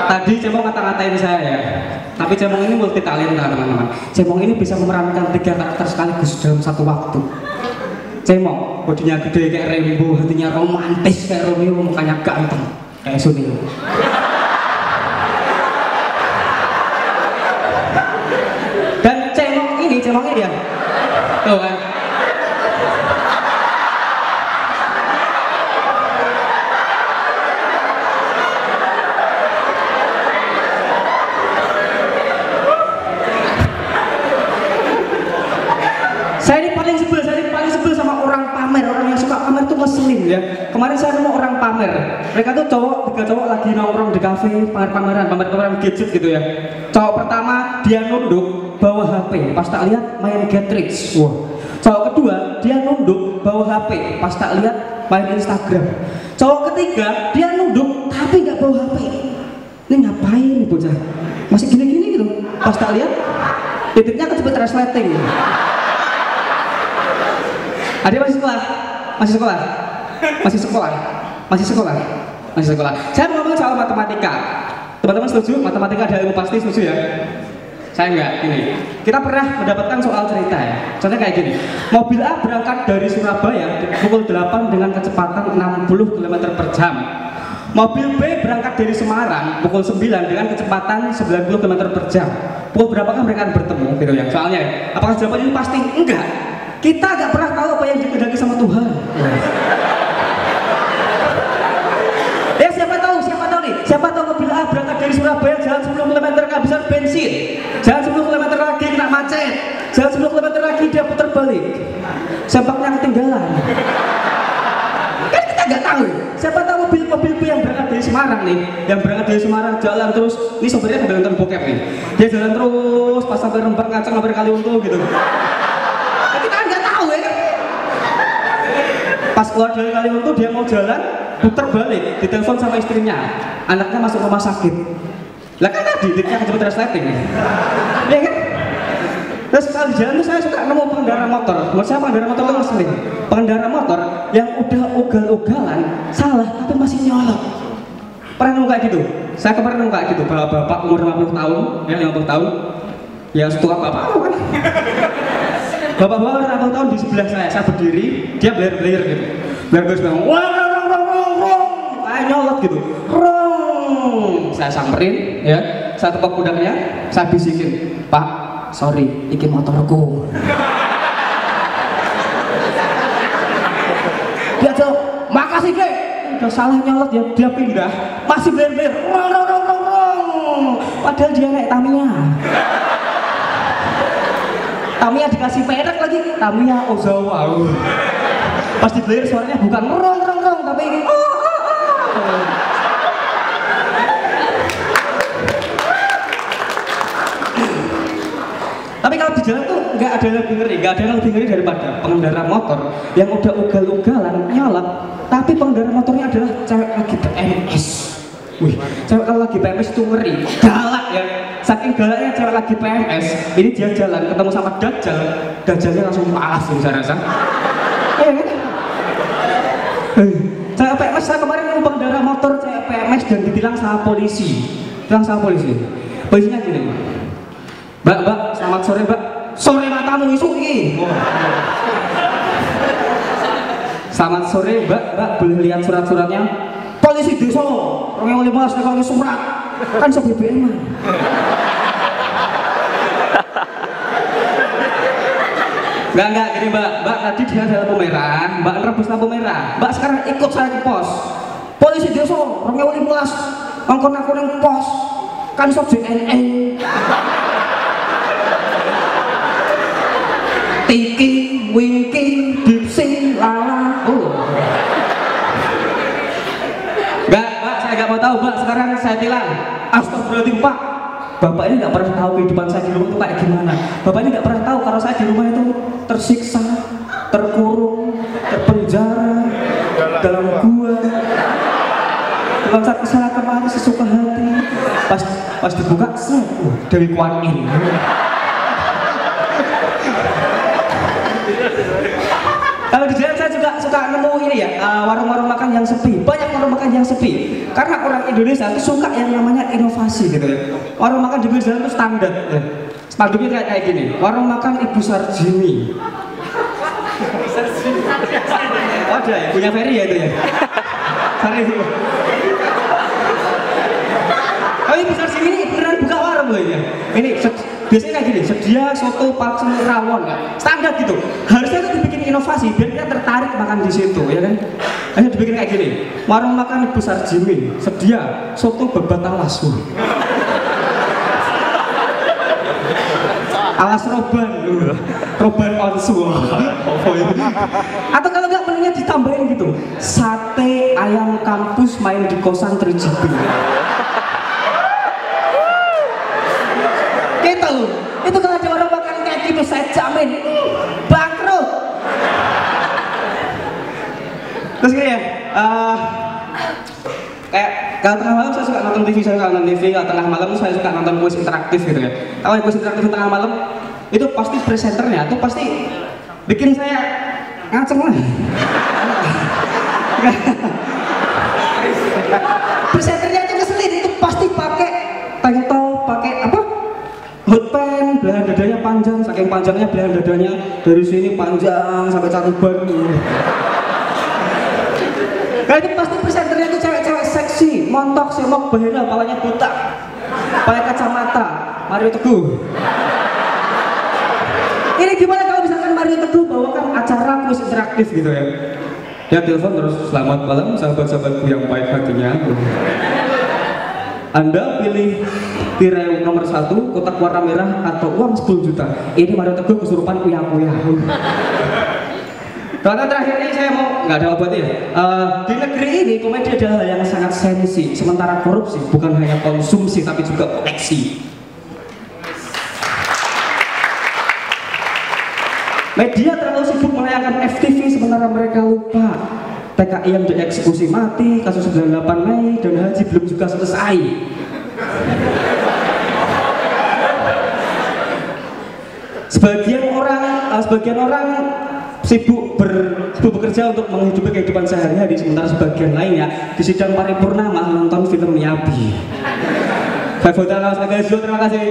Tadi Cemong ngata-ngatain saya ya. Tapi Cemong ini multi talenta teman-teman. Cemong ini bisa memerankan 3 karakter sekaligus dalam satu waktu. Cemong, bodinya gede kayak Rembo, hatinya romantis kayak Romeo, mukanya ganteng kayak Sunil. Dan Cemongnya dia. Tuh kan. Saya ini paling sebel sama orang pamer, orang yang suka pamer tuh ngeselin ya. Kemarin saya nemu orang pamer, mereka tuh tiga cowok lagi nongkrong di kafe, pamer-pameran gadget gitu ya. Cowok pertama dia nunduk bawa HP, pas tak lihat main Get Rich. Wah. Cowok kedua dia nunduk bawa HP, pas tak lihat main Instagram. Cowok ketiga dia nunduk tapi nggak bawa HP. Ini ngapain nih bocah? Masih gini-gini gitu. Pas tak lihat titiknya kecepet resleting. Adik masih sekolah. Saya mau ngomong soal matematika. Teman-teman setuju? Matematika ada ilmu pasti, setuju ya? Saya enggak, ini. Kita pernah mendapatkan soal cerita ya. Contohnya kayak gini. Mobil A berangkat dari Surabaya pukul 8 dengan kecepatan 60 km per jam. Mobil B berangkat dari Semarang pukul 9 dengan kecepatan 90 km per jam. Pukul berapakah mereka akan bertemu? Gitu ya. Soalnya, apakah jawaban ini pasti? Enggak. Kita nggak pernah tahu apa yang dikehendaki sama Tuhan. Ya siapa tahu nih, siapa tahu mobil A berangkat dari Surabaya jalan 10 km kehabisan bensin, jalan 10 km lagi kena macet, jalan 10 km lagi dia putar balik, sempaknya ketinggalan. Kan kita nggak tahu. Siapa tahu mobil B yang berangkat dari Semarang nih, yang berangkat dari Semarang jalan terus, ini sopirnya sambil nonton bokep nih, dia jalan terus pas sampai Rembang ngaceng sampai Kaliuntuh gitu. Pas keluar dari Kaliuntuh dia mau jalan, putar balik, ditelepon sama istrinya, anaknya masuk rumah sakit. Lah kan tadi titiknya kecepatan resleting, ya kan? Terus sekali jalan tuh saya suka nemu pengendara motor. Menurut saya pengendara motor itu ngeselin. Pengendara motor yang udah ugal-ugalan salah tapi masih nyolot. Pernah nemu kayak gitu? Saya kemarin nemu kayak gitu, bapak umur 50 tahun, ya 50 tahun, ya setua bapak kan? Bapak-bapak 60 tahun di sebelah saya berdiri, dia blayer-blayer gitu. Blayer-blayer bilang, wah, kayak nyolot gitu. Rong. Saya samperin, ya, saya tepuk pundaknya, saya bisikin, Pak, sorry, iki motorku. Dia jawab, makasih Kek. Udah salah nyolot ya, dia pindah, masih blayer-blayer, rong. Padahal dia naik Tamiya. Tamiya dikasih merek lagi, Tamiya Ozawa. Pas dibeli suaranya bukan rong tapi ini Tapi kalau di jalan tuh nggak ada yang lebih ngeri daripada pengendara motor yang udah ugal-ugalan nyolot, tapi pengendara motornya adalah cewek lagi PMS. Wih, cewek kalau lagi PMS itu ngeri, galak ya. Saking galaknya cewek lagi PMS, ini dia jalan ketemu sama Dajjalnya langsung maaf saya rasa. Cewek PMS, saya kemarin nemu pengendara motor cewek PMS dan ditilang sama polisi. Polisinya gini, Mbak, selamat sore Mbak. Sore matamu isu ini. Selamat sore Mbak, boleh lihat surat-suratnya? Polisi desa, orang yang 15 nekal surat, kan so BBM. Enggak, gini Mbak, tadi dia ada lampu merah, Mbak nerobos lampu merah, Mbak sekarang ikut saya ke pos. Polisi desa, orang yang 15, ngongkon aku yang pos, kan so JNE. Tiki, Winky, Dipsy, Lala. Enggak, Mbak, saya nggak mau tahu, Mbak. Sekarang saya tilang. Astagfirullahaladzim, Pak. Bapak ini nggak pernah tahu kehidupan saya di rumah itu kayak gimana. Bapak ini nggak pernah tahu kalau saya di rumah itu tersiksa, terkurung, terpenjara, dalam gua. Dalam saat kesalahan kemarin sesuka hati. Pas dibuka, Dewi Kwan Yin. Kalau di jalan saya juga suka nemu ini ya, warung-warung makan yang sepi. Banyak warung makan yang sepi. Karena orang Indonesia itu suka yang namanya inovasi gitu ya. Warung makan di pinggir jalan itu standar ya. Spanduknya kayak gini, warung makan Ibu Sarjini. Oh, ada ya, punya Ferry ya itu ya. Sorry itu. Oh, Ibu Sarjini ini beneran buka warung loh ya. Ini biasanya kayak gini, sedia soto paksa rawon ya. Standar gitu. Harusnya itu dibikin inovasi biar kita tertarik makan di situ ya kan. Hanya dibikin kayak gini. Warung makan Ibu Sarjini, sedia soto babat alas. Alas roban, roban onsu. Atau kalau nggak menunya ditambahin gitu, sate ayam kampus main di kosan 3GB. Gitu, itu kalau ada orang makan kayak gitu saya jamin bangkrut. Terus gini ya, kayak kalau tengah malam saya suka nonton TV, kalau tengah malam saya suka nonton kuis interaktif gitu ya. Kalau kuis interaktif tengah malam itu pasti presenternya itu pasti bikin saya ngaceng lah. Presenternya itu ngeselin, itu pasti pakai tank top, pakai apa? Hot pen, belahan dadanya panjang, saking panjangnya belahan dadanya dari sini panjang sampai caruban. Nah itu pasti presenternya itu cewek-cewek seksi, montok, semok, bahena, palanya botak, pakai kacamata, Mario Teguh. Ini gimana kalau misalkan Mario Teguh bawakan acara kuis interaktif gitu ya? Ya telepon terus, selamat malam sahabat-sahabatku yang baik hatinya. Anda pilih tirai nomor 1, kotak warna merah atau uang 10 juta. Ini Mario Teguh kesurupan uya-uya. Karena terakhir ini saya mau, nggak ada obat ya. Di negeri ini komedi adalah hal yang sangat sensi. Sementara korupsi bukan hanya konsumsi tapi juga koleksi. Media terlalu sibuk menayangkan FTV sementara mereka lupa TKI yang dieksekusi mati, kasus 98 Mei dan haji belum juga selesai. Sebagian orang sibuk bekerja untuk menghidupi kehidupan sehari-hari, sementara sebagian lainnya di sidang paripurna malah nonton film Miyabi. Terima kasih.